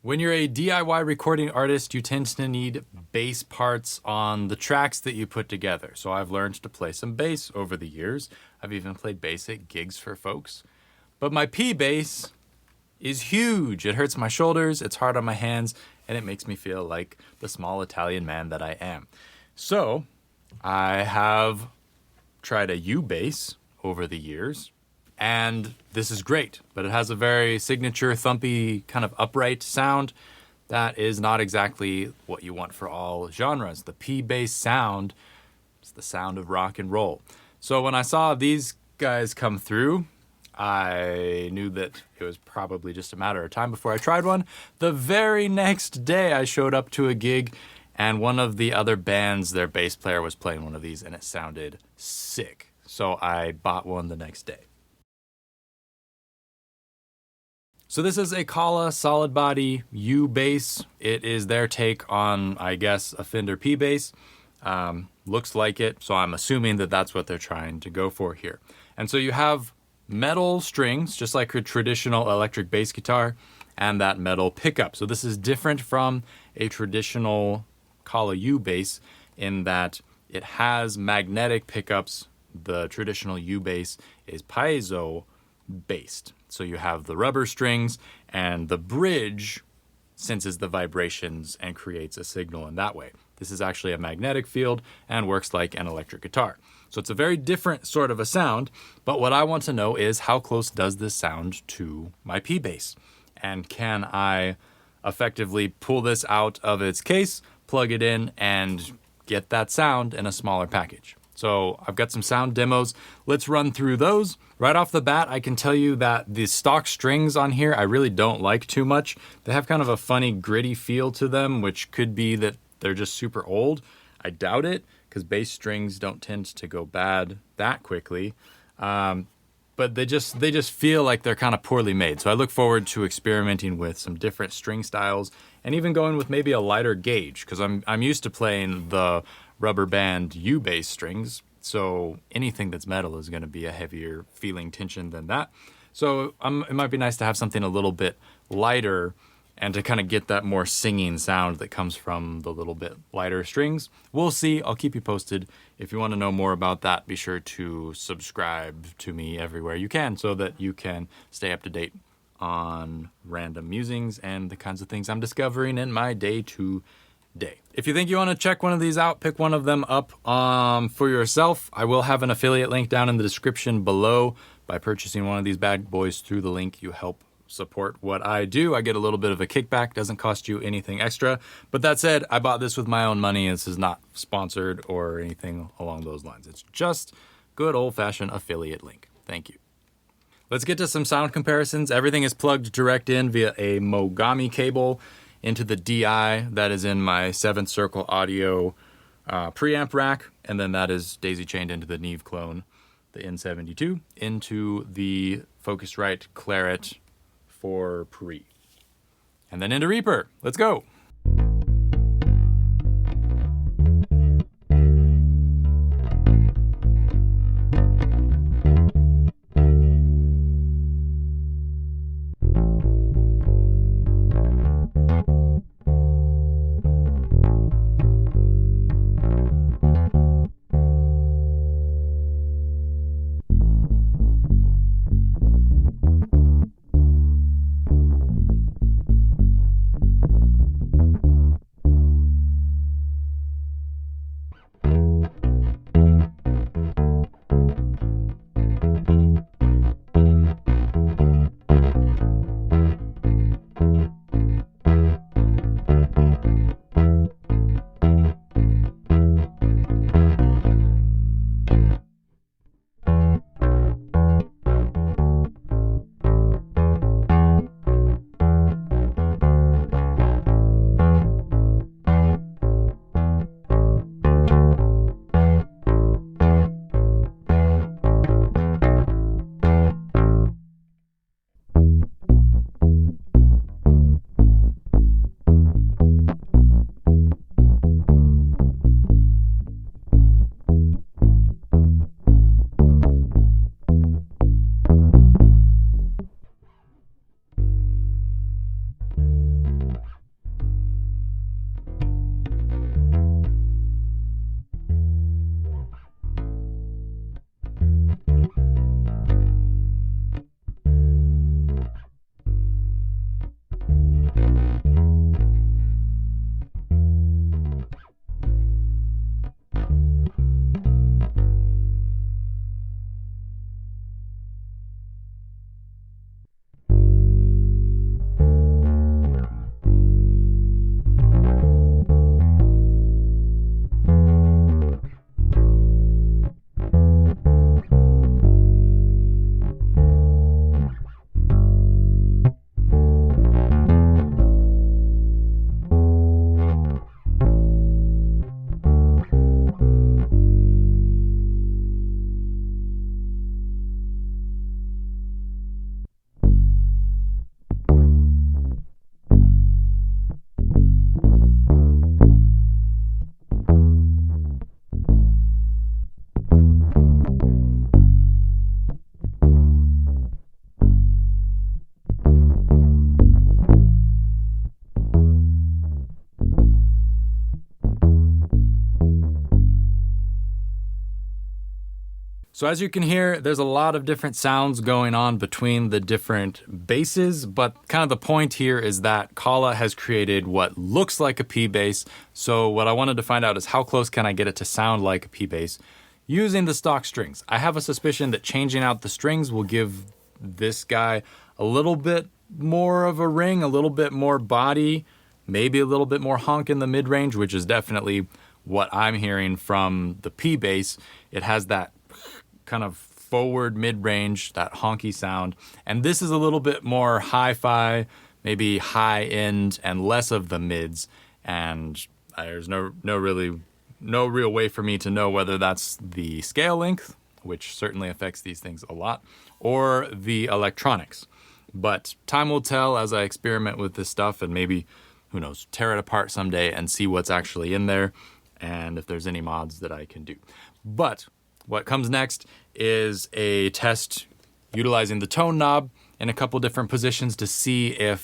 When you're a DIY recording artist, you tend to need bass parts on the tracks that you put together. So I've learned to play some bass over the years. I've even played bass at gigs for folks. But my P bass is huge. It hurts my shoulders, it's hard on my hands, and it makes me feel like the small Italian man that I am. So I have tried a U-Bass over the years, and this is great, but it has a very signature thumpy kind of upright sound that is not exactly what you want for all genres. The P-bass sound is the sound of rock and roll. So when I saw these guys come through, I knew that it was probably just a matter of time before I tried one. The very next day I showed up to a gig, and one of the other bands, their bass player was playing one of these, and it sounded sick. So I bought one the next day. So this is a Kala Solidbody U-Bass. It is their take on, I guess, a Fender P-Bass. Looks like it, so I'm assuming that that's what they're trying to go for here. And so you have metal strings, just like a traditional electric bass guitar, and that metal pickup. So this is different from a traditional Kala U-Bass in that it has magnetic pickups. The traditional U-Bass is piezo based. So you have the rubber strings, and the bridge senses the vibrations and creates a signal in that way. This is actually a magnetic field and works like an electric guitar. So it's a very different sort of a sound, but what I want to know is how close does this sound to my P-Bass? And can I effectively pull this out of its case, plug it in, and get that sound in a smaller package? So I've got some sound demos. Let's run through those. Right off the bat, I can tell you that the stock strings on here I really don't like too much. They have kind of a funny gritty feel to them, which could be that they're just super old. I doubt it, because bass strings don't tend to go bad that quickly. But they just feel like they're kind of poorly made. So I look forward to experimenting with some different string styles and even going with maybe a lighter gauge, because I'm used to playing the rubber band U-Bass strings. So anything that's metal is going to be a heavier feeling tension than that. So it might be nice to have something a little bit lighter and to kind of get that more singing sound that comes from the little bit lighter strings. We'll see. I'll keep you posted. If you want to know more about that, be sure to subscribe to me everywhere you can so that you can stay up to date on random musings and the kinds of things I'm discovering in my day-to-day. If you think you want to check one of these out, pick one of them up for yourself. I will have an affiliate link down in the description below. By purchasing one of these bad boys through the link, you help support what I do. I get a little bit of a kickback. Doesn't cost you anything extra. But that said, I bought this with my own money. This is not sponsored or anything along those lines. It's just good old-fashioned affiliate link. Thank you. Let's get to some sound comparisons. Everything is plugged direct in via a Mogami cable into the DI that is in my 7th Circle Audio preamp rack, and then that is daisy-chained into the Neve clone, the N72, into the Focusrite Claret for pre, and then into Reaper. Let's go. So as you can hear, there's a lot of different sounds going on between the different basses, but kind of the point here is that Kala has created what looks like a P bass. So what I wanted to find out is how close can I get it to sound like a P bass using the stock strings. I have a suspicion that changing out the strings will give this guy a little bit more of a ring, a little bit more body, maybe a little bit more honk in the mid-range, which is definitely what I'm hearing from the P bass. It has that kind of forward mid-range, that honky sound. And this is a little bit more hi-fi, maybe high-end, and less of the mids. And there's no real way for me to know whether that's the scale length, which certainly affects these things a lot, or the electronics. But time will tell as I experiment with this stuff and maybe, who knows, tear it apart someday and see what's actually in there and if there's any mods that I can do. But what comes next is a test utilizing the tone knob in a couple different positions to see how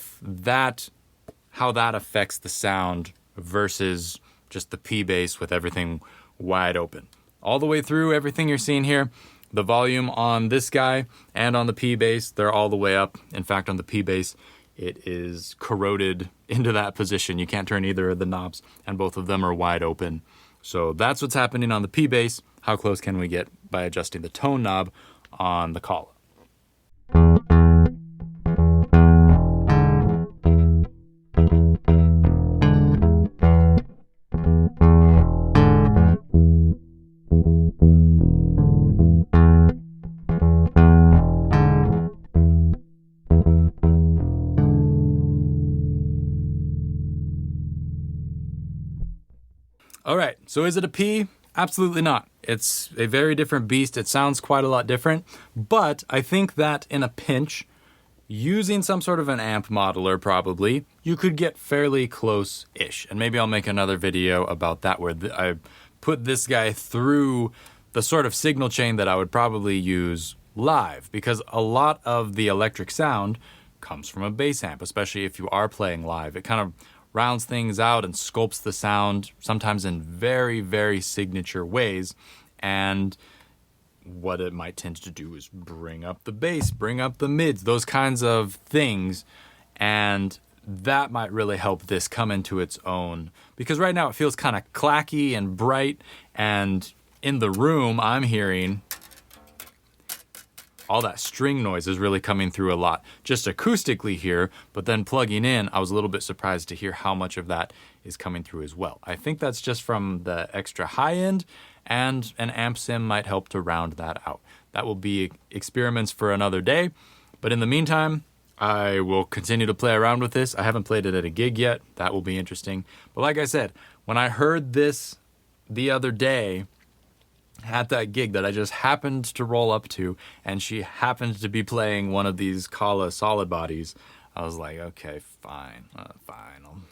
that affects the sound versus just the P bass with everything wide open. All the way through, everything you're seeing here, the volume on this guy and on the P bass, they're all the way up. In fact, on the P bass, it is corroded into that position. You can't turn either of the knobs, and both of them are wide open. So that's what's happening on the P bass. How close can we get by adjusting the tone knob on the Kala? All right, so is it a P? Absolutely not. It's a very different beast. It sounds quite a lot different, but I think that in a pinch, using some sort of an amp modeler probably, you could get fairly close-ish. And maybe I'll make another video about that where I put this guy through the sort of signal chain that I would probably use live, because a lot of the electric sound comes from a bass amp, especially if you are playing live. It kind of rounds things out and sculpts the sound, sometimes in very, very signature ways. And what it might tend to do is bring up the bass, bring up the mids, those kinds of things. And that might really help this come into its own. Because right now it feels kind of clacky and bright. And in the room, I'm hearing all that string noise is really coming through a lot, just acoustically here, but then plugging in, I was a little bit surprised to hear how much of that is coming through as well. I think that's just from the extra high end, and an amp sim might help to round that out. That will be experiments for another day, but in the meantime, I will continue to play around with this. I haven't played it at a gig yet. That will be interesting. But like I said, when I heard this the other day, at that gig that I just happened to roll up to, and she happened to be playing one of these Kala Solidbodies, I was like, okay, fine.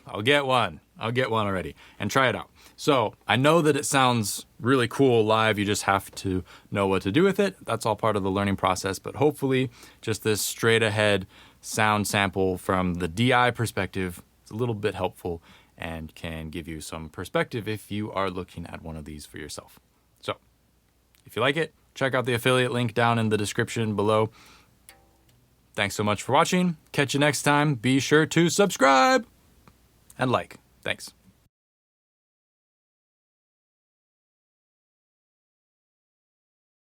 I'll get one. I'll get one already and try it out. So I know that it sounds really cool live. You just have to know what to do with it. That's all part of the learning process, but hopefully just this straight ahead sound sample from the DI perspective is a little bit helpful and can give you some perspective if you are looking at one of these for yourself. So if you like it, check out the affiliate link down in the description below. Thanks so much for watching. Catch you next time. Be sure to subscribe and like. Thanks.